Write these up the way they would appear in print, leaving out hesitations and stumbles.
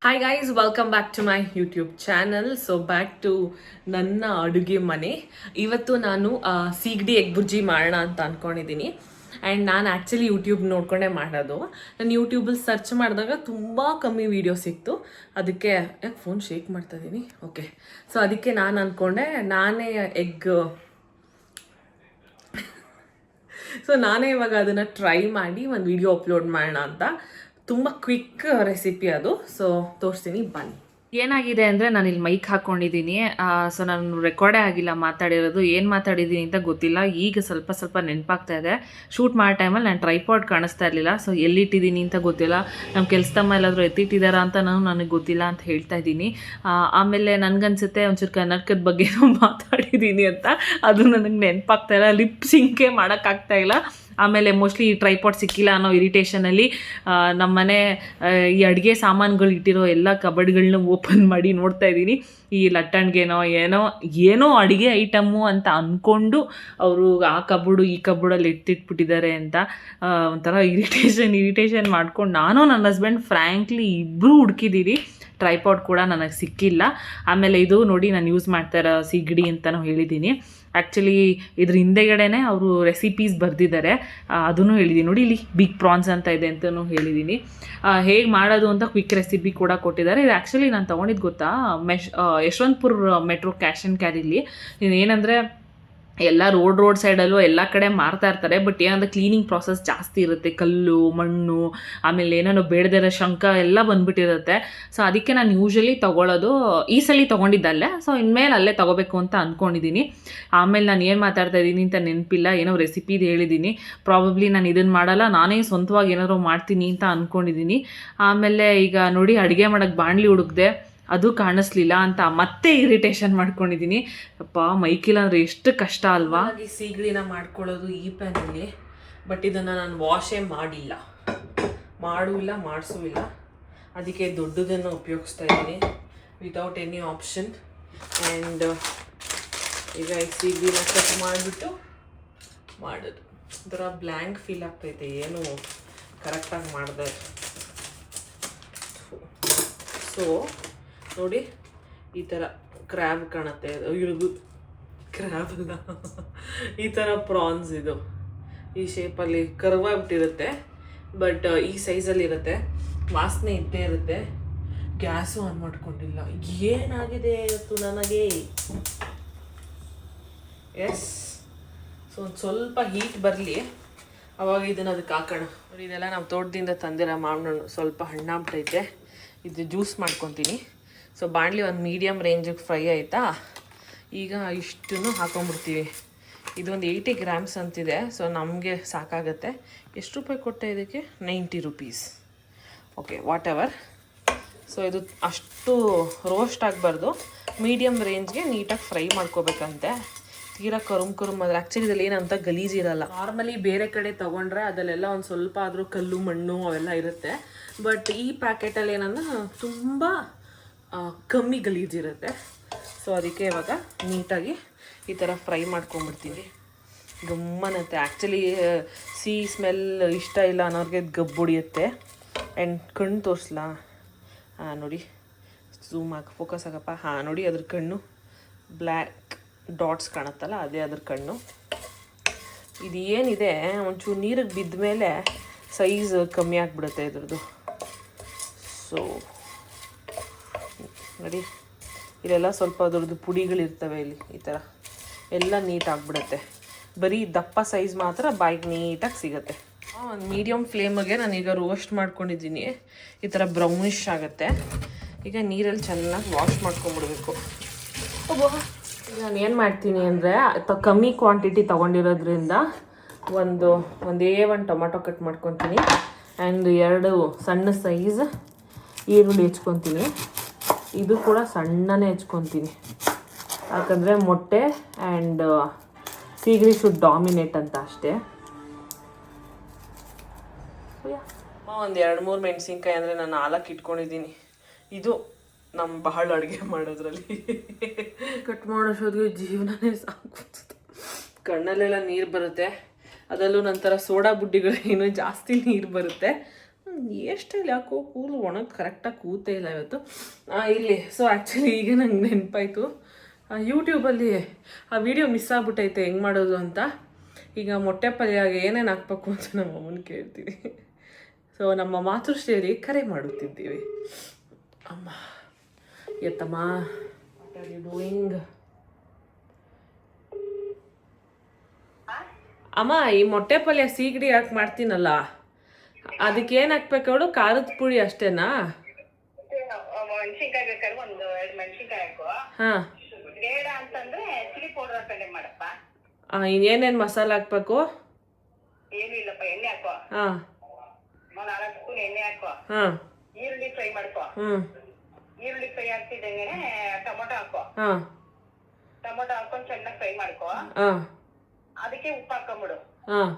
Hi guys, welcome back to my YouTube channel. So back to ನನ್ನ ಅಡುಗೆ ಮನೆ. ಇವತ್ತು ನಾನು ಸೀಗಡಿ ಎಗ್ ಬುರ್ಜಿ ಮಾಡೋಣ ಅಂತ ಅಂದ್ಕೊಂಡಿದ್ದೀನಿ. ಆ್ಯಂಡ್ ನಾನು ಆ್ಯಕ್ಚುಲಿ ಯೂಟ್ಯೂಬ್ ನೋಡ್ಕೊಂಡೇ ಮಾಡೋದು. ನಾನು ಯೂಟ್ಯೂಬಲ್ಲಿ ಸರ್ಚ್ ಮಾಡಿದಾಗ ತುಂಬ ಕಮ್ಮಿ ವೀಡಿಯೋ ಸಿಕ್ತು. ಅದಕ್ಕೆ ಯಾಕೆ ಫೋನ್ ಶೇಕ್ ಮಾಡ್ತಾ ಇದ್ದೀನಿ. ಓಕೆ, ಸೊ ಅದಕ್ಕೆ ನಾನು ಅಂದ್ಕೊಂಡೆ ನಾನೇ ನಾನೇ ಇವಾಗ ಅದನ್ನು ಟ್ರೈ ಮಾಡಿ ಒಂದು ವಿಡಿಯೋ ಅಪ್ಲೋಡ್ ಮಾಡೋಣ ಅಂತ. ತುಂಬ ಕ್ವಿಕ್ ರೆಸಿಪಿ ಅದು. ಸೊ ತೋರಿಸ್ತೀನಿ, ಬನ್ನಿ. ಏನಾಗಿದೆ ಅಂದರೆ ನಾನು ಇಲ್ಲಿ ಮೈಕ್ ಹಾಕ್ಕೊಂಡಿದ್ದೀನಿ. ಸೊ ನಾನು ರೆಕಾರ್ಡೇ ಆಗಿಲ್ಲ ಮಾತಾಡಿರೋದು. ಏನು ಮಾತಾಡಿದ್ದೀನಿ ಅಂತ ಗೊತ್ತಿಲ್ಲ. ಈಗ ಸ್ವಲ್ಪ ನೆನಪಾಗ್ತಾ ಇದೆ. ಶೂಟ್ ಮಾಡೋ ಟೈಮಲ್ಲಿ ನಾನು ಟ್ರೈಪಾಡ್ ಕಾಣಿಸ್ತಾ ಇರಲಿಲ್ಲ. ಸೊ ಎಲ್ಲಿಟ್ಟಿದ್ದೀನಿ ಅಂತ ಗೊತ್ತಿಲ್ಲ. ನಮ್ಮ ಕೆಲಸದಮ್ಮ ಎಲ್ಲಾದರೂ ಎತ್ತಿಟ್ಟಿದ್ದಾರಾ ಅಂತ ನನಗೆ ಗೊತ್ತಿಲ್ಲ ಅಂತ ಹೇಳ್ತಾ ಇದ್ದೀನಿ. ಆಮೇಲೆ ನನಗನ್ಸುತ್ತೆ ಒಂಚೂರು ಕರ್ನಾಟಕದ ಬಗ್ಗೆ ಮಾತಾಡಿದ್ದೀನಿ ಅಂತ. ಅದು ನನಗೆ ನೆನಪಾಗ್ತಾ ಇಲ್ಲ. ಲಿಪ್ ಸಿಂಕೇ ಮಾಡೋಕ್ಕಾಗ್ತಾಯಿಲ್ಲ. ಆಮೇಲೆ ಮೋಸ್ಟ್ಲಿ ಈ ಟ್ರೈಪಾಡ್ ಸಿಕ್ಕಿಲ್ಲ ಅನ್ನೋ ಇರಿಟೇಷನಲ್ಲಿ ನಮ್ಮನೆ ಈ ಅಡುಗೆ ಸಾಮಾನುಗಳು ಇಟ್ಟಿರೋ ಎಲ್ಲ ಕಬಡ್ಗಳನ್ನ ಓಪನ್ ಮಾಡಿ ನೋಡ್ತಾ ಇದ್ದೀನಿ. ಈ ಲಟ್ಟಣಿಗೆನೋ ಏನೋ ಅಡುಗೆ ಐಟಮ್ಮು ಅಂತ ಅಂದ್ಕೊಂಡು ಅವರು ಆ ಕಬೋರ್ಡು ಈ ಕಬೋರ್ಡಲ್ಲಿ ಎತ್ತಿಟ್ಬಿಟ್ಟಿದ್ದಾರೆ ಅಂತ ಒಂಥರ ಇರಿಟೇಷನ್ ಮಾಡ್ಕೊಂಡು ನಾನು ನನ್ನ ಹಸ್ಬೆಂಡ್ ಫ್ರ್ಯಾಂಕ್ಲಿ ಇಬ್ಬರೂ ಹುಡುಕಿದ್ದೀರಿ. ಟ್ರೈಪಾಡ್ ಕೂಡ ನನಗೆ ಸಿಕ್ಕಿಲ್ಲ. ಆಮೇಲೆ ಇದು ನೋಡಿ, ನಾನು ಯೂಸ್ ಮಾಡ್ತಾ ಇರೋ ಸೀಗಡಿ ಅಂತಲೂ ಹೇಳಿದ್ದೀನಿ. ಆ್ಯಕ್ಚುಲಿ ಇದ್ರ ಹಿಂದೆಗಡೆನೇ ಅವರು ರೆಸಿಪೀಸ್ ಬರೆದಿದ್ದಾರೆ, ಅದನ್ನು ಹೇಳಿದ್ದೀನಿ. ನೋಡಿ, ಇಲ್ಲಿ ಬಿಗ್ ಪ್ರಾನ್ಸ್ ಅಂತ ಇದೆ ಅಂತಲೂ ಹೇಳಿದ್ದೀನಿ. ಹೇಗೆ ಮಾಡೋದು ಅಂತ ಕ್ವಿಕ್ ರೆಸಿಪಿ ಕೂಡ ಕೊಟ್ಟಿದ್ದಾರೆ. ಇದು ಆ್ಯಕ್ಚುಲಿ ನಾನು ತೊಗೊಂಡಿದ್ದು ಗೊತ್ತಾ, ಯಶವಂತಪುರ ಮೆಟ್ರೋ ಕ್ಯಾಶ್ ಆ್ಯಂಡ್ ಕ್ಯಾರಿಲಿ. ಏನಂದರೆ ಎಲ್ಲ ರೋಡ್ ಸೈಡಲ್ಲೂ ಎಲ್ಲ ಕಡೆ ಮಾರ್ತಾ ಇರ್ತಾರೆ. ಬಟ್ ಏನಂದ್ರೆ ಕ್ಲೀನಿಂಗ್ ಪ್ರಾಸೆಸ್ ಜಾಸ್ತಿ ಇರುತ್ತೆ. ಕಲ್ಲು, ಮಣ್ಣು, ಆಮೇಲೆ ಏನೇನೋ ಬೇಡದಿರೋ ಶಂಕ ಎಲ್ಲ ಬಂದುಬಿಟ್ಟಿರುತ್ತೆ. ಸೊ ಅದಕ್ಕೆ ನಾನು ಯೂಶ್ವಲಿ ತೊಗೊಳ್ಳೋದು, ಈ ಸಲ ತೊಗೊಂಡಿದ್ದಲ್ಲೇ. ಸೊ ಇನ್ಮೇಲೆ ಅಲ್ಲೇ ತೊಗೋಬೇಕು ಅಂತ ಅಂದ್ಕೊಂಡಿದ್ದೀನಿ. ಆಮೇಲೆ ನಾನು ಏನು ಮಾತಾಡ್ತಾ ಇದ್ದೀನಿ ಅಂತ ನೆನಪಿಲ್ಲ. ಏನೋ ರೆಸಿಪಿದು ಹೇಳಿದ್ದೀನಿ. ಪ್ರಾಬಬ್ಲಿ ನಾನು ಇದನ್ನು ಮಾಡಲ್ಲ, ನಾನೇ ಸ್ವಂತವಾಗಿ ಏನಾದರೂ ಮಾಡ್ತೀನಿ ಅಂತ ಅಂದ್ಕೊಂಡಿದ್ದೀನಿ. ಆಮೇಲೆ ಈಗ ನೋಡಿ, ಅಡುಗೆ ಮಾಡೋಕ್ಕೆ ಬಾಣಲಿ ಹುಡುಕ್ದೆ, ಅದು ಕಾಣಿಸ್ಲಿಲ್ಲ ಅಂತ ಮತ್ತೆ ಇರಿಟೇಷನ್ ಮಾಡ್ಕೊಂಡಿದ್ದೀನಿ. ಅಪ್ಪ, ಮೈಕಿಲ್ಲ ಅಂದರೆ ಎಷ್ಟು ಕಷ್ಟ ಅಲ್ವಾ. ಈ ಸೀಗಡಿನ ಮಾಡ್ಕೊಳ್ಳೋದು ಈ ಪ್ಯಾನಲ್ಲಿ. ಬಟ್ ಇದನ್ನು ನಾನು ವಾಶೇ ಮಾಡಿಲ್ಲ, ಮಾಡಿಸೂ ಇಲ್ಲ. ಅದಕ್ಕೆ ದೊಡ್ಡದನ್ನು ಉಪಯೋಗಿಸ್ತಾ ಇದ್ದೀನಿ ವಿತೌಟ್ ಎನಿ ಆಪ್ಷನ್. ಆ್ಯಂಡ್ ಈಗ ಈ ಸೀಗಡಿನ ಕಟ್ ಮಾಡಿಬಿಟ್ಟು ಮಾಡೋದು. ಒಂಥರ ಬ್ಲ್ಯಾಂಕ್ ಫೀಲ್ ಆಗ್ತೈತೆ, ಏನು ಕರೆಕ್ಟಾಗಿ ಮಾಡಿದೆ. ಸೊ ನೋಡಿ, ಈ ಥರ ಕ್ರ್ಯಾಬ್ ಕಾಣುತ್ತೆ. ಇಳಿದು ಕ್ರ್ಯಾಬ್ ಅಲ್ಲ, ಈ ಥರ ಪ್ರಾನ್ಸ್. ಇದು ಈ ಶೇಪಲ್ಲಿ ಕರ್ವಾಗ್ಬಿಟ್ಟಿರುತ್ತೆ. ಬಟ್ ಈ ಸೈಜಲ್ಲಿರುತ್ತೆ. ವಾಸನೆ ಇದ್ದೇ ಇರುತ್ತೆ. ಗ್ಯಾಸು ಆನ್ ಮಾಡ್ಕೊಂಡಿಲ್ಲ. ಏನಾಗಿದೆ ಇವತ್ತು ನನಗೆ? ಎಸ್, ಸೊ ಒಂದು ಸ್ವಲ್ಪ ಹೀಟ್ ಬರಲಿ, ಅವಾಗ ಇದನ್ನು ಅದಕ್ಕೆ ಹಾಕೋಣ. ನೋಡಿ, ಇದೆಲ್ಲ ನಾವು ತೋಟದಿಂದ ತಂದಿರೋ ಮಾವಿನ ಹಣ್ಣು. ಸ್ವಲ್ಪ ಹಣ್ಣಾಗ್ಬಿಟ್ಟೈತೆ. ಇದು ಜ್ಯೂಸ್ ಮಾಡ್ಕೊತೀನಿ. ಸೊ ಬಾಣಲಿ ಒಂದು ಮೀಡಿಯಮ್ ರೇಂಜಿಗೆ ಫ್ರೈ ಆಯಿತಾ. ಈಗ ಇಷ್ಟನ್ನು ಹಾಕೊಂಡ್ಬಿಡ್ತೀವಿ. ಇದೊಂದು 80 ಗ್ರಾಮ್ಸ್ ಅಂತಿದೆ. ಸೊ ನಮಗೆ ಸಾಕಾಗತ್ತೆ. ಎಷ್ಟು ರೂಪಾಯಿ ಕೊಟ್ಟೆ ಇದಕ್ಕೆ? 90 rupees. Okay, what ever. So ಇದು ಅಷ್ಟು ರೋಸ್ಟ್ ಆಗಬಾರ್ದು, ಮೀಡಿಯಮ್ ರೇಂಜ್ಗೆ ನೀಟಾಗಿ ಫ್ರೈ ಮಾಡ್ಕೋಬೇಕಂತೆ. ತೀರಾ ಕರುಮ್ ಆದರೆ ಆ್ಯಕ್ಚುಲಿ ಇದರಲ್ಲಿ ಏನಂತ ಗಲೀಜಿರಲ್ಲ. ನಾರ್ಮಲಿ ಬೇರೆ ಕಡೆ ತೊಗೊಂಡ್ರೆ ಅದಲ್ಲೆಲ್ಲ ಒಂದು ಸ್ವಲ್ಪ ಆದರೂ ಕಲ್ಲು, ಮಣ್ಣು ಅವೆಲ್ಲ ಇರುತ್ತೆ. ಬಟ್ ಈ ಪ್ಯಾಕೆಟಲ್ಲಿ ಏನಂದ್ರೆ ತುಂಬ ಕಮ್ಮಿ ಗಲೀಜಿರುತ್ತೆ. ಸೊ ಅದಕ್ಕೆ ಇವಾಗ ನೀಟಾಗಿ ಈ ಥರ ಫ್ರೈ ಮಾಡ್ಕೊಂಬಿಡ್ತೀವಿ. ಗಮ್ಮನತ್ತೆ. ಆ್ಯಕ್ಚುಲಿ ಸ್ಮೆಲ್ ಇಷ್ಟ ಇಲ್ಲ ಅನ್ನೋರಿಗೆ ಗಬ್ಬು ಹೊಡಿಯುತ್ತೆ. ಆ್ಯಂಡ್ ಕಣ್ಣು ತೋರಿಸ್ಲಾ? ನೋಡಿ, ಝೂಮ್ ಆಗಿ ಫೋಕಸ್ ಆಗಪ್ಪ. ನೋಡಿ, ಅದ್ರ ಕಣ್ಣು ಬ್ಲ್ಯಾಕ್ ಡಾಟ್ಸ್ ಕಾಣುತ್ತಲ್ಲ, ಅದೇ ಅದ್ರ ಕಣ್ಣು. ಇದು ಏನಿದೆ, ಒಂಚೂರು ನೀರಿಗೆ ಬಿದ್ದ ಮೇಲೆ ಸೈಜ್ ಕಮ್ಮಿ ಆಗಿಬಿಡುತ್ತೆ ಇದ್ರದ್ದು. ಸೊ ನೋಡಿ, ಇಲ್ಲೆಲ್ಲ ಸ್ವಲ್ಪ ಅದ್ರದ್ದು ಪುಡಿಗಳಿರ್ತವೆ. ಇಲ್ಲಿ ಈ ಥರ ಎಲ್ಲ ನೀಟ್ ಆಗಿಬಿಡುತ್ತೆ. ಬರೀ ದಪ್ಪ ಸೈಜ್ ಮಾತ್ರ ಬಾಯಿಗೆ ನೀಟಾಗಿ ಸಿಗುತ್ತೆ. ಒಂದು ಮೀಡಿಯಮ್ ಫ್ಲೇಮಿಗೆ ನಾನೀಗ ರೋಸ್ಟ್ ಮಾಡ್ಕೊಂಡಿದ್ದೀನಿ. ಈ ಥರ ಬ್ರೌನಿಷ್ ಆಗುತ್ತೆ. ಈಗ ನೀರಲ್ಲಿ ಚೆನ್ನಾಗಿ ವಾಶ್ ಮಾಡ್ಕೊಂಬಿಡ್ಬೇಕು. ನಾನು ಏನು ಮಾಡ್ತೀನಿ ಅಂದರೆ, ಕಮ್ಮಿ ಕ್ವಾಂಟಿಟಿ ತೊಗೊಂಡಿರೋದ್ರಿಂದ ಒಂದೇ ಒಂದು ಟೊಮೆಟೊ ಕಟ್ ಮಾಡ್ಕೊತೀನಿ. ಆ್ಯಂಡ್ 2 ಸಣ್ಣ ಸೈಜ್ ಈರುಳ್ಳಿ ಹೆಚ್ಕೊತೀನಿ. ಇದು ಕೂಡ ಸಣ್ಣನೇ ಹೆಚ್ಕೊತೀನಿ, ಯಾಕಂದರೆ ಮೊಟ್ಟೆ ಆ್ಯಂಡ್ ಸೀಗಡಿ ಶುಡ್ ಡಾಮಿನೇಟ್ ಅಂತ ಅಷ್ಟೇ. ಒಂದು 2-3 ಮೆಣಸಿನ್ಕಾಯಿ ಅಂದರೆ ನಾನು 4 ಇಟ್ಕೊಂಡಿದ್ದೀನಿ. ಇದು ನಮ್ಮ ಬಹಳ ಅಡುಗೆ ಮಾಡೋದ್ರಲ್ಲಿ ಕಟ್ ಮಾಡೋಷ್ಟೊತ್ತಿಗೆ ಜೀವನನೇ ಸಾಕು. ಕಣ್ಣಲ್ಲೆಲ್ಲ ನೀರು ಬರುತ್ತೆ. ಅದರಲ್ಲೂ ನಂತರ ಸೋಡಾ ಬುಡ್ಡಿಗಳು ಇನ್ನೂ ಜಾಸ್ತಿ ನೀರು ಬರುತ್ತೆ. ಎಷ್ಟಲ್ಲಿ ಯಾಕೋ ಕೂಲು ಒಣಗಿ ಕರೆಕ್ಟಾಗಿ ಕೂತೇ ಇಲ್ಲ ಇವತ್ತು. ಇಲ್ಲಿ ಸೊ ಆ್ಯಕ್ಚುಲಿ ಈಗ ನಂಗೆ ನೆನಪಾಯಿತು, ಯೂಟ್ಯೂಬಲ್ಲಿ ಆ ವಿಡಿಯೋ ಮಿಸ್ ಆಗ್ಬಿಟ್ಟೈತೆ ಹೆಂಗೆ ಮಾಡೋದು ಅಂತ. ಈಗ ಮೊಟ್ಟೆ ಪಲ್ಯಾಗ ಏನೇನು ಹಾಕ್ಬೇಕು ಅಂತ ನಮ್ಮ ಅಮ್ಮನ ಕೇಳ್ತೀವಿ. ಸೊ ನಮ್ಮ ಮಾತೃಶ್ರೀಯಲ್ಲಿ ಕರೆ ಮಾಡುತ್ತಿದ್ದೀವಿ. ಅಮ್ಮ ಎತ್ತಮ್ಮ, ವಾಟ್ ಆರ್ ಯು ಡೂಯಿಂಗ್? ಅಮ್ಮ ಈ ಮೊಟ್ಟೆ ಪಲ್ಯ ಸೀಗಡಿ ಹಾಕಿ ಮಾಡ್ತೀನಲ್ಲ, ಅದಕ್ಕೆ ಏನು ಹಾಕ್ಬೇಕು ಅವಳು? ಖಾರದ ಪುಡಿ ಅಷ್ಟೇನಾ? ಮೆಣಸಿನ್ಕಾಯಿ ಬೇಕಾದ್ರೆ ಒಂದು 2 ಮೆಣಸಿನ್ಕಾಯಿ ಹಾಕುವ. ಹಾಂ, ಬೇಡ ಅಂತಂದ್ರೆ ಚಿಲ್ಲಿ ಪೌಡರ್ ಹಾಕೊಂಡೆ ಮಾಡಪ್ಪ. ಇನ್ನೇನೇನು ಮಸಾಲೆ ಹಾಕ್ಬೇಕು? ಏನು ಇಲ್ಲಪ್ಪ, ಎಣ್ಣೆ ಹಾಕುವ. ಹಾಂ, 4 ಸ್ಪೂನ್ ಎಣ್ಣೆ ಹಾಕುವ. ಹಾಂ, ಈರುಳ್ಳಿ ಫ್ರೈ ಮಾಡ್ಕೋ. ಈರುಳ್ಳಿ ಫ್ರೈ ಆಗ್ತಿದ್ದಂಗೆ ಟೊಮೊಟೊ ಹಾಕುವ. ಹಾಂ, ಟೊಮೊಟೊ ಹಾಕೊಂಡು ಚೆನ್ನಾಗಿ ಫ್ರೈ ಮಾಡ್ಕೋ. ಹಾಂ, ಅದಕ್ಕೆ ಉಪ್ಪು ಹಾಕೊಂಬಿಡು. ಹಾಂ,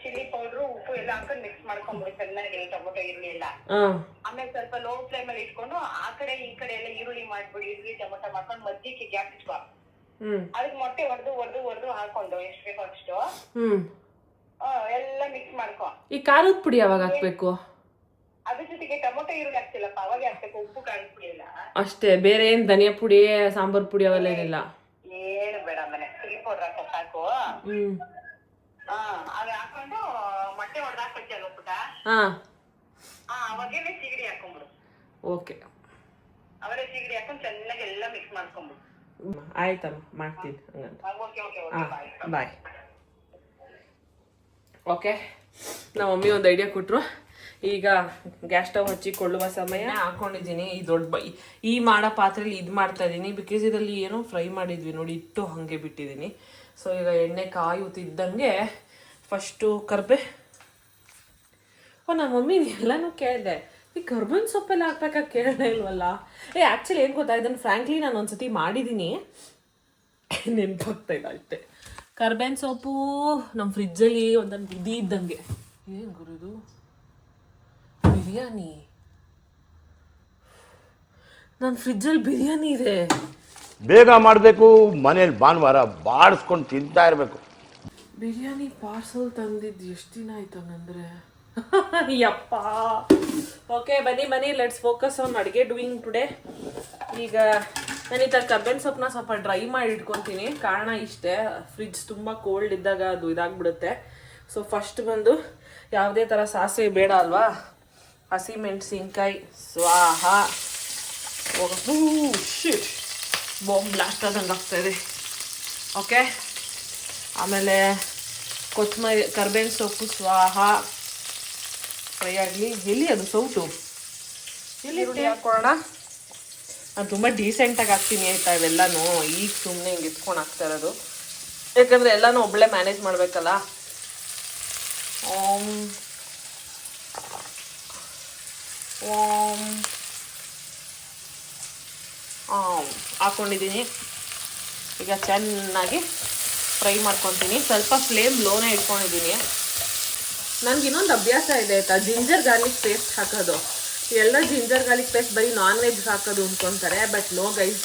ಚಿಲ್ಲಿ ಪೌಡ್ರು ಉಪ್ಪು ಎಲ್ಲ ಹಾಕೊಂಡು ಮಿಕ್ಸ್ ಮಾಡ್ಕೊಂಬಿಡು ಚೆನ್ನಾಗಿ, ಟೊಮೊಟೊ ಈರುಳ್ಳಿ ಎಲ್ಲ. ಹಾಂ, ಆಮೇಲೆ ಸ್ವಲ್ಪ ಲೋ ಫ್ಲೇಮ್ ಅಲ್ಲಿ ಇಟ್ಕೊಂಡು ಆ ಕಡೆ ಈ ಕಡೆ ಎಲ್ಲ ಈರುಳ್ಳಿ ಮಾಡ್ಬಿಡಿ, ಈರುಳ್ಳಿ ಟೊಮೊಟೊ ಮಾಡ್ಕೊಂಡು ಮಧ್ಯಕ್ಕೆ ಗ್ಯಾಪ್ ಇಟ್ಕೋ. ಅದಕ್ಕೆ ಮೊಟ್ಟೆ ಹೊಡೆದು ಹಾಕೊಂಡು ಎಷ್ಟು ಬೇಕೋ ಅಷ್ಟು ಎಲ್ಲ ಮಿಕ್ಸ್ ಮಾಡ್ಕೋ. ಈ ಖಾರದ ಪುಡಿ ಯಾವಾಗ ಹಾಕ್ಬೇಕು? ಅದ್ರ ಜೊತೆಗೆ ಟೊಮೊಟೊ ಈರುಳ್ಳಿ ಹಾಕ್ತಿಲ್ಲಪ್ಪ, ಅವಾಗ ಹಾಕ್ಬೇಕು. ಉಪ್ಪು ಖಾರದ ಪುಡಿ ಇಲ್ಲ ಅಷ್ಟೇ, ಬೇರೆ ಏನು ಧನಿಯಾ ಪುಡಿ ಸಾಂಬಾರು ಪುಡಿ ಅವೆಲ್ಲ ಏನಿಲ್ಲ? ಏನು ಬೇಡ, ಆಮೇಲೆ ಚಿಲ್ಲಿ ಪೌಡರ್ ಹಾಕೋ ಸಾಕು. ಅದು ಹಾಕೊಂಡು ಮೊಟ್ಟೆ ಹೊಡೆದು ಹಾಕ್ಬಿಡ್ತೀಯಲ್ಲ ಪುಟ, ಅವಾಗೇನೆ ಸೀಗಡಿ ಹಾಕೊಂಡ್ಬಿಡು. ಓಕೆ, ಅವರೇ ಸೀಗಡಿ ಹಾಕೊಂಡು ಚೆನ್ನಾಗಿ ಎಲ್ಲ ಮಿಕ್ಸ್ ಮಾಡ್ಕೊಂಡ್ಬಿಡು. ಆಯ್ತಮ್ಮ, ಮಾಡ್ತೀನಿ ಹಂಗಂತ. ಹಾಂ, ಬಾಯ್. ಓಕೆ, ನಮ್ಮ ಮಮ್ಮಿ ಒಂದು ಐಡಿಯಾ ಕೊಟ್ಟರು. ಈಗ ಗ್ಯಾಸ್ ಸ್ಟವ್ ಹಚ್ಚಿಕೊಳ್ಳುವ ಸಮಯ ಹಾಕೊಂಡಿದ್ದೀನಿ. ಈ ದೊಡ್ಡ ಈ ಮಾಡೋ ಪಾತ್ರೆಯಲ್ಲಿ ಇದು ಮಾಡ್ತಾ ಇದ್ದೀನಿ, ಬಿಕಾಸ್ ಇದರಲ್ಲಿ ಏನೋ ಫ್ರೈ ಮಾಡಿದ್ವಿ ನೋಡಿ, ಇಟ್ಟು ಹಾಗೆ ಬಿಟ್ಟಿದ್ದೀನಿ. ಸೊ ಈಗ ಎಣ್ಣೆ ಕಾಯುತ್ತಿದ್ದಂಗೆ ಫಸ್ಟು ನಮ್ಮ ಮಮ್ಮಿ ಎಲ್ಲನೂ ಕೇಳಿದೆ, ಈ ಕರ್ಬೇವಿನ ಸೊಪ್ಪೆಲ್ಲ ಹಾಕ್ಬೇಕಾಗಿ ಕೇಳಲೇ ಇಲ್ವಲ್ಲ? ಆ್ಯಕ್ಚುಲಿ ಏನು ಗೊತ್ತಾ, ಇದನ್ನು ಫ್ರ್ಯಾಂಕ್ಲಿ ನಾನು ಒಂದ್ಸತಿ ಮಾಡಿದ್ದೀನಿ, ನೆನಪಾಗ್ತಾ ಇಲ್ಲ ಅಷ್ಟೇ. ಕರ್ಬೇವಿನ ಸೊಪ್ಪು ನಮ್ಮ ಫ್ರಿಜ್ಜಲ್ಲಿ ಒಂದೊಂದು ಬುದ್ಧಿ ಇದ್ದಂಗೆ. ಏನು ಗುರುದು ಬಿರಿಯಾನಿ, ನನ್ನ ಫ್ರಿಜ್ಜಲ್ಲಿ ಬಿರಿಯಾನಿ ಇದೆ. ಬೇಗ ಮಾಡಬೇಕು, ಮನೇಲಿ ಭಾನುವಾರ ಬಾಡಿಸ್ಕೊಂಡು ತಿಂತಾ ಇರಬೇಕು. ಬಿರಿಯಾನಿ ಪಾರ್ಸಲ್ ತಂದಿದ್ದು ಎಷ್ಟು ದಿನ ಆಯ್ತು ಹಂಗಂದ್ರೆ? ಯಪ್ಪ. ಓಕೆ, ಬನ್ನಿ ಲೆಟ್ಸ್ ಫೋಕಸ್ ಆನ್ ಅಡುಗೆ ಡೂಯಿಂಗ್ ಟುಡೇ. ಈಗ ನಾನು ಈ ಥರ ಕರ್ಬೇವಿನ ಸೊಪ್ಪನ್ನ ಸ್ವಲ್ಪ ಡ್ರೈ ಮಾಡಿ ಇಟ್ಕೊತೀನಿ. ಕಾರಣ ಇಷ್ಟೇ, ಫ್ರಿಜ್ ತುಂಬ ಕೋಲ್ಡ್ ಇದ್ದಾಗ ಅದು ಇದಾಗ್ಬಿಡುತ್ತೆ. ಸೊ ಫಸ್ಟ್ ಬಂದು ಯಾವುದೇ ಥರ ಸಾಸಿವೆ ಬೇಡ ಅಲ್ವಾ, ಹಸಿಮೆಣಸಿನ್ಕಾಯಿ ಸ್ವಾಹ. ಶಿಟ್, ಬಾಂಬ್ ಬ್ಲಾಸ್ಟ್ ಆದಂಗೆ ಆಗ್ತಾಯಿದೆ. ಓಕೆ, ಆಮೇಲೆ ಕೊತ್ತಂಬರಿ, ಕರ್ಬೇವಿನ ಸೊಪ್ಪು ಸ್ವಾಹ ಫ್ರೈ ಆಗಲಿ. ಎಲ್ಲಿ ಅದು ಸೌಟು? ಎಲ್ಲಿ ಹಾಕೋಣ? ನಾನು ತುಂಬ ಡೀಸೆಂಟಾಗಿ ಹಾಕ್ತೀನಿ ಆಯಿತಾ ಇವೆಲ್ಲನೂ. ಈಗ ಸುಮ್ಮನೆ ಹಿಂಗೆ ಎತ್ಕೊಂಡು ಹಾಕ್ತಾ ಇರೋದು, ಯಾಕಂದರೆ ಎಲ್ಲನೂ ಒಬ್ಬಳೇ ಮ್ಯಾನೇಜ್ ಮಾಡಬೇಕಲ್ಲ. ಓಂ ಹಾಕ್ಕೊಂಡಿದ್ದೀನಿ. ಈಗ ಚೆನ್ನಾಗಿ ಫ್ರೈ ಮಾಡ್ಕೊತೀನಿ. ಸ್ವಲ್ಪ ಫ್ಲೇಮ್ ಲೋನೇ ಇಟ್ಕೊಂಡಿದ್ದೀನಿ. ನನಗೆ ಇನ್ನೊಂದು ಅಭ್ಯಾಸ ಇದೆ ಆಯಿತಾ, ಜಿಂಜರ್ ಗಾರ್ಲಿಕ್ ಪೇಸ್ಟ್ ಹಾಕೋದು. ಎಲ್ಲ ಜಿಂಜರ್ ಗಾರ್ಲಿಕ್ ಪೇಸ್ಟ್ ಬರೀ ನಾನ್ ವೆಜ್ ಹಾಕೋದು ಅಂದ್ಕೊತಾರೆ, ಬಟ್ ನೋ ಗೈಸ್,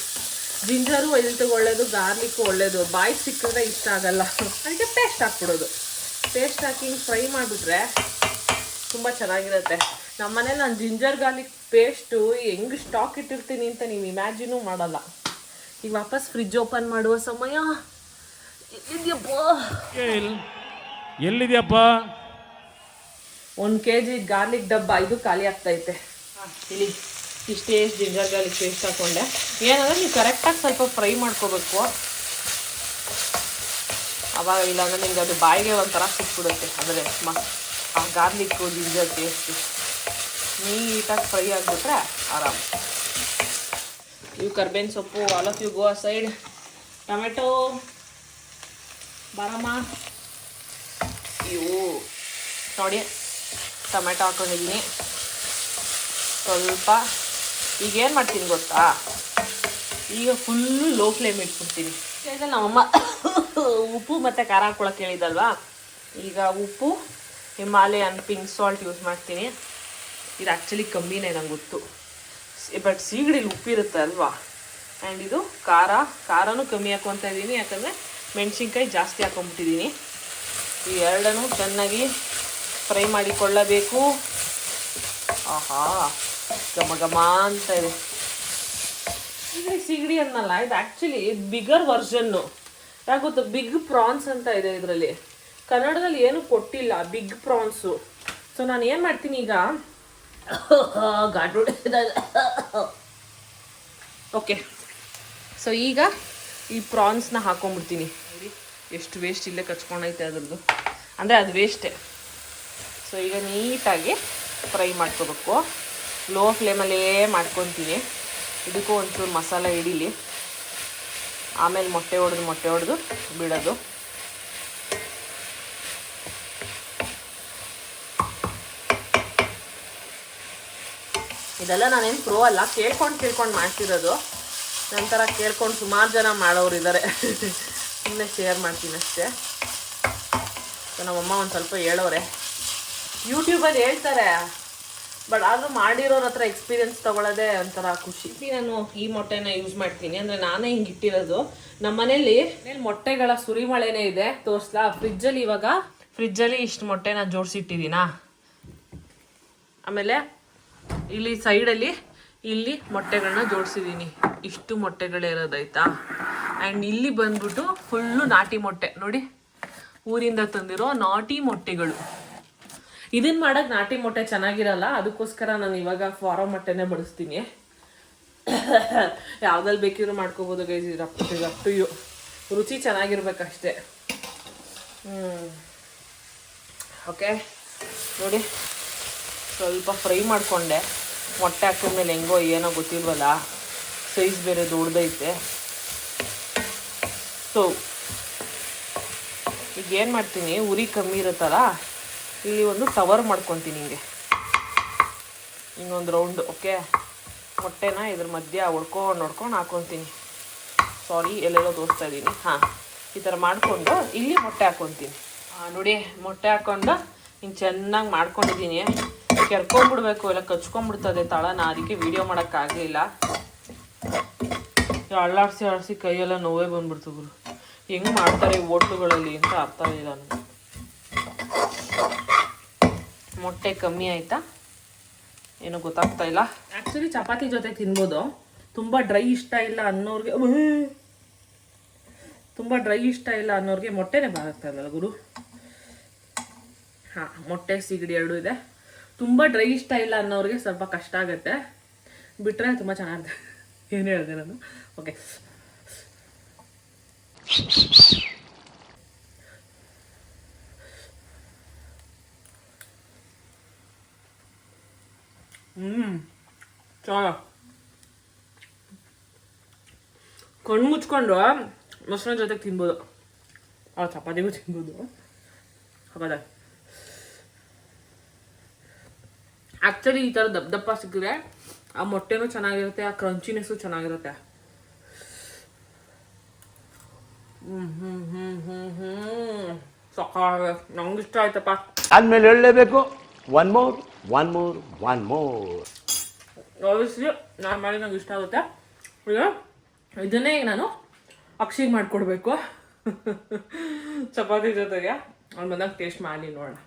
ಜಿಂಜರು ಹೆಲ್ತ್ಗೆ ಒಳ್ಳೇದು, ಗಾರ್ಲಿಕ್ಕು ಒಳ್ಳೇದು. ಬಾಯಿಗೆ ಸಿಕ್ಕಿದ್ರೆ ಇಷ್ಟ ಆಗಲ್ಲ, ಅದಕ್ಕೆ ಪೇಸ್ಟ್ ಹಾಕ್ಬಿಡೋದು. ಪೇಸ್ಟ್ ಹಾಕಿ ಫ್ರೈ ಮಾಡಿಬಿಟ್ರೆ ತುಂಬ ಚೆನ್ನಾಗಿರುತ್ತೆ. ನಮ್ಮ ಮನೇಲಿ ನಾನು ಜಿಂಜರ್ ಗಾರ್ಲಿಕ್ ಪೇಸ್ಟು ಹೆಂಗೆ ಸ್ಟಾಕ್ ಇಟ್ಟಿರ್ತೀನಿ ಅಂತ ನೀವು ಇಮ್ಯಾಜಿನೂ ಮಾಡಲ್ಲ. ಈಗ ವಾಪಸ್ ಫ್ರಿಜ್ ಓಪನ್ ಮಾಡುವ ಸಮಯ. ಎಲ್ಲಿದೆಯಪ್ಪ? 1 kg ಗಾರ್ಲಿಕ್ ಡಬ್ಬ ಇದು ಖಾಲಿ ಆಗ್ತೈತೆ. ಇಲ್ಲಿ ಇಷ್ಟೇ ಜಿಂಜರ್ ಗಾರ್ಲಿಕ್ ಪೇಸ್ಟ್ ಹಾಕ್ಕೊಂಡೆ. ಏನಂದರೆ ನೀವು ಕರೆಕ್ಟಾಗಿ ಸ್ವಲ್ಪ ಫ್ರೈ ಮಾಡ್ಕೋಬೇಕು, ಅವಾಗ ಇಲ್ಲಾಂದರೆ ನಿಮ್ಗೆ ಅದು ಬಾಯಿಗೆ ಒಂಥರ ಸಿಕ್ಬಿಡುತ್ತೆ. ಅಂದರೆ ಆ ಗಾರ್ಲಿಕ್ಕು ಜಿಂಜರ್ ಪೇಸ್ಟು ನೀಟಾಗಿ ಫ್ರೈ ಆಗಿಬಿಟ್ರೆ ಆರಾಮ್. ಇವು ಕರ್ಬೇವಿನ ಸೊಪ್ಪು, all of you go side. Tomato ಬಾರಮ್ಮ. ಇವು ನೋಡಿ ಟೊಮೆಟೊ ಹಾಕೊಂಡಿದ್ದೀನಿ ಸ್ವಲ್ಪ. ಈಗ ಏನು ಮಾಡ್ತೀನಿ ಗೊತ್ತಾ, ಈಗ ಫುಲ್ಲು ಲೋ ಫ್ಲೇಮ್ ಇಟ್ಬಿಡ್ತೀನಿ. ಈಗ ನಮ್ಮಮ್ಮ ಉಪ್ಪು ಮತ್ತು ಖಾರ ಹಾಕ್ಕೊಳಕ್ಕೆ ಹೇಳಿದಲ್ವಾ, ಈಗ ಉಪ್ಪು ಹಿಮಾಲಯನ್ ಪಿಂಕ್ ಸಾಲ್ಟ್ ಯೂಸ್ ಮಾಡ್ತೀನಿ. ಇದು ಆ್ಯಕ್ಚುಲಿ ಕಮ್ಮಿನೇ ನಂಗೆ ಗೊತ್ತು, ಬಟ್ ಸೀಗಡಿಲಿ ಉಪ್ಪಿರುತ್ತೆ ಅಲ್ವಾ. ಆ್ಯಂಡ್ ಇದು ಖಾರನೂ ಕಮ್ಮಿ ಹಾಕ್ಕೊತಾ ಇದ್ದೀನಿ, ಯಾಕಂದರೆ ಮೆಣಸಿನ್ಕಾಯಿ ಜಾಸ್ತಿ ಹಾಕ್ಕೊಂಬಿಟ್ಟಿದ್ದೀನಿ. ಈ ಎರಡನ್ನೂ ಚೆನ್ನಾಗಿ ಫ್ರೈ ಮಾಡಿಕೊಳ್ಳಬೇಕು. ಆಹಾ ಘಮ ಘಮ ಅಂತ ಇದೆ. ಸಿಗಡಿ ಅನ್ನಲ್ಲ, ಇದು ಆ್ಯಕ್ಚುಲಿ ಬಿಗರ್ ವರ್ಷನ್ನು. ಯಾಕೆ ಗೊತ್ತು, ಬಿಗ್ ಪ್ರಾನ್ಸ್ ಅಂತ ಇದೆ ಇದರಲ್ಲಿ. ಕನ್ನಡದಲ್ಲಿ ಏನು ಕೊಟ್ಟಿಲ್ಲ, ಬಿಗ್ ಪ್ರಾನ್ಸು. ಸೊ ನಾನು ಏನು ಮಾಡ್ತೀನಿ ಈಗ, ಗಾಡು ಓಕೆ. ಸೊ ಈಗ ಈ ಪ್ರಾನ್ಸ್ನ ಹಾಕೊಂಡ್ಬಿಡ್ತೀನಿ. ನೋಡಿ ಎಷ್ಟು ವೇಸ್ಟ್ ಇಲ್ಲೇ ಕಚ್ಕೊಂಡೈತೆ ಅದ್ರದ್ದು, ಅಂದರೆ ಅದು ವೇಸ್ಟೇ. ಸೊ ಈಗ ನೀಟಾಗಿ ಫ್ರೈ ಮಾಡ್ಕೋಬೇಕು. ಲೋ ಫ್ಲೇಮಲ್ಲೇ ಮಾಡ್ಕೊತೀನಿ. ಇದಕ್ಕೂ ಒಂಚೂರು ಮಸಾಲೆ ಹಿಡೀಲಿ, ಆಮೇಲೆ ಮೊಟ್ಟೆ ಹೊಡೆದು ಬಿಡೋದು. ಇದೆಲ್ಲ ನಾನೇನು ಪ್ರೋ ಅಲ್ಲ, ಕೇಳ್ಕೊಂಡು ಮಾಡ್ತಿರೋದು. ನಂತರ ಕೇಳ್ಕೊಂಡು ಸುಮಾರು ಜನ ಮಾಡೋರು ಇದ್ದಾರೆ. ಸುಮ್ಮನೆ ಶೇರ್ ಮಾಡ್ತೀನಿ ಅಷ್ಟೇ. ಸೊ ನಮ್ಮಮ್ಮ ಒಂದು ಸ್ವಲ್ಪ ಹೇಳೋರೆ, ಯೂಟ್ಯೂಬಲ್ಲಿ ಹೇಳ್ತಾರೆ, ಬಟ್ ಆದರೂ ಮಾಡಿರೋರ ಹತ್ರ ಎಕ್ಸ್ಪೀರಿಯನ್ಸ್ ತೊಗೊಳ್ಳೋದೇ ಒಂಥರ ಖುಷಿ. ನಾನು ಈ ಮೊಟ್ಟೆನ ಯೂಸ್ ಮಾಡ್ತೀನಿ, ಅಂದರೆ ನಾನೇ ಹಿಂಗೆ ಇಟ್ಟಿರೋದು. ನಮ್ಮ ಮನೇಲಿ ಮೊಟ್ಟೆಗಳ ಸುರಿಮಳೆನೇ ಇದೆ. ತೋರಿಸ್ಲಾ? ಫ್ರಿಜ್ಜಲ್ಲಿ ಇಷ್ಟು ಮೊಟ್ಟೆನ ಜೋಡಿಸಿಟ್ಟಿದ್ದೀನಾ. ಆಮೇಲೆ ಇಲ್ಲಿ ಸೈಡಲ್ಲಿ ಇಲ್ಲಿ ಮೊಟ್ಟೆಗಳನ್ನ ಜೋಡಿಸಿದ್ದೀನಿ. ಇಷ್ಟು ಮೊಟ್ಟೆಗಳೇ ಇರೋದಾಯ್ತಾ. ಆ್ಯಂಡ್ ಇಲ್ಲಿ ಬಂದ್ಬಿಟ್ಟು ಫುಲ್ಲು ನಾಟಿ ಮೊಟ್ಟೆ ನೋಡಿ, ಊರಿಂದ ತಂದಿರೋ ನಾಟಿ ಮೊಟ್ಟೆಗಳು. ಇದನ್ನು ಮಾಡೋಕ್ಕೆ ನಾಟಿ ಮೊಟ್ಟೆ ಚೆನ್ನಾಗಿರಲ್ಲ, ಅದಕ್ಕೋಸ್ಕರ ನಾನು ಇವಾಗ ಫಾರಮ್ ಮೊಟ್ಟೆನೇ ಬಳಸ್ತೀನಿ. ಯಾವ್ದಲ್ಲಿ ಬೇಕಿದ್ರು ಮಾಡ್ಕೋಬೋದು ಗೈಸ್, ಇದು ಅಪ್ ಟು ಯು. ರುಚಿ ಚೆನ್ನಾಗಿರ್ಬೇಕಷ್ಟೇ. ಓಕೆ ನೋಡಿ, ಸ್ವಲ್ಪ ಫ್ರೈ ಮಾಡಿಕೊಂಡೆ. ಮೊಟ್ಟೆ ಹಾಕಿದ್ಮೇಲೆ ಹೆಂಗೋ ಏನೋ ಗೊತ್ತಿಲ್ವಲ್ಲ, ಸೈಜ್ ಬೇರೆ ದೊಡ್ಡದೈತೆ. ಸೊ ಈಗ ಏನು ಮಾಡ್ತೀನಿ, ಉರಿ ಕಮ್ಮಿ ಇರುತ್ತಲ್ಲ, ಇಲ್ಲಿ ಒಂದು ಕವರ್ ಮಾಡ್ಕೊತೀನಿ ಹಿಂಗೊಂದು ರೌಂಡು. ಓಕೆ, ಮೊಟ್ಟೆನ ಇದ್ರ ಮಧ್ಯೆ ಹೊಡ್ಕೊಂಡು ಹಾಕ್ಕೊತೀನಿ. ಸಾರಿ, ಎಲ್ಲೆಲ್ಲೋ ತೋರಿಸ್ತಾ ಇದ್ದೀನಿ. ಹಾಂ, ಈ ಥರ ಮಾಡಿಕೊಂಡು ಇಲ್ಲಿ ಮೊಟ್ಟೆ ಹಾಕ್ಕೊತೀನಿ. ನೋಡಿ, ಮೊಟ್ಟೆ ಹಾಕ್ಕೊಂಡು ಹಿಂಗೆ ಚೆನ್ನಾಗಿ ಮಾಡ್ಕೊಂಡಿದ್ದೀನಿ. ಕೆರ್ಕೊಂಡ್ಬಿಡ್ಬೇಕು, ಎಲ್ಲ ಕಚ್ಕೊಂಡ್ಬಿಡ್ತದೆ ತಳನ, ಅದಕ್ಕೆ ವೀಡಿಯೋ ಮಾಡೋಕ್ಕಾಗಲಿಲ್ಲ. ಅಳ್ಳಾಡಿಸಿ ಕೈಯೆಲ್ಲ ನೋವೇ ಬಂದ್ಬಿಡ್ತು ಗುರು. ಹೆಂಗೆ ಮಾಡ್ತಾರೆ ಹೋಟ್ಲುಗಳಲ್ಲಿ ಅಂತ ಅರ್ಥ ಇಲ್ಲ ನನಗೆ. ಮೊಟ್ಟೆ ಕಮ್ಮಿ ಆಯಿತಾ ಏನೋ ಗೊತ್ತಾಗ್ತಾ ಇಲ್ಲ. ಆ್ಯಕ್ಚುಲಿ ಚಪಾತಿ ಜೊತೆ ತಿನ್ಬೋದು. ತುಂಬ ಡ್ರೈ ಇಷ್ಟ ಇಲ್ಲ ಅನ್ನೋರಿಗೆ ಮೊಟ್ಟೆನೇ ಬಾಗ್ತಾ ಇಲ್ಲಲ್ಲ ಗುರು. ಹಾಂ, ಮೊಟ್ಟೆ ಸಿಗಡಿ ಎರಡೂ ಇದೆ. ತುಂಬ ಡ್ರೈ ಇಷ್ಟ ಇಲ್ಲ ಅನ್ನೋರಿಗೆ ಸ್ವಲ್ಪ ಕಷ್ಟ ಆಗುತ್ತೆ, ಬಿಟ್ಟರೆ ತುಂಬ ಚೆನ್ನಾಗಿದೆ. ಏನು ಹೇಳಿದೆ ನಾನು? ಓಕೆ, ಚಲೋ. ಕಣ್ಣು ಮುಚ್ಕೊಂಡು ಮೊಸರಿನ ಜೊತೆಗೆ ತಿನ್ಬೋದು, ಚಪಾತಿಗೂ ತಿನ್ಬೋದು. ಹೌದಾ? ಆ್ಯಕ್ಚುಲಿ ಈ ಥರ ದಪ್ಪ ಸಿಕ್ಕಿದ್ರೆ ಆ ಮೊಟ್ಟೆನೂ ಚೆನ್ನಾಗಿರುತ್ತೆ, ಆ ಕ್ರಂಚಿನೆಸ್ಸು ಚೆನ್ನಾಗಿರುತ್ತೆ. ಸಾಕಾಗ ನಂಗೆ ಇಷ್ಟ ಆಯ್ತಪ್ಪ. ಆದ್ಮೇಲೆ ಹೇಳಲೇಬೇಕು, ಒನ್ ಮೋರ್. ಆಬ್ವಿಯಸ್ಲಿ ನಾನು ಮಾಡಿ ನಂಗೆ ಇಷ್ಟ ಆಗುತ್ತೆ. ಈಗ ಇದನ್ನೇ ನಾನು ಅಕ್ಷಿಗೆ ಮಾಡಿಕೊಡ್ಬೇಕು ಚಪಾತಿ ಜೊತೆಗೆ. ಅವ್ನು ಬಂದಾಗ ಟೇಸ್ಟ್ ಮಾಡಿ ನೋಡೋಣ.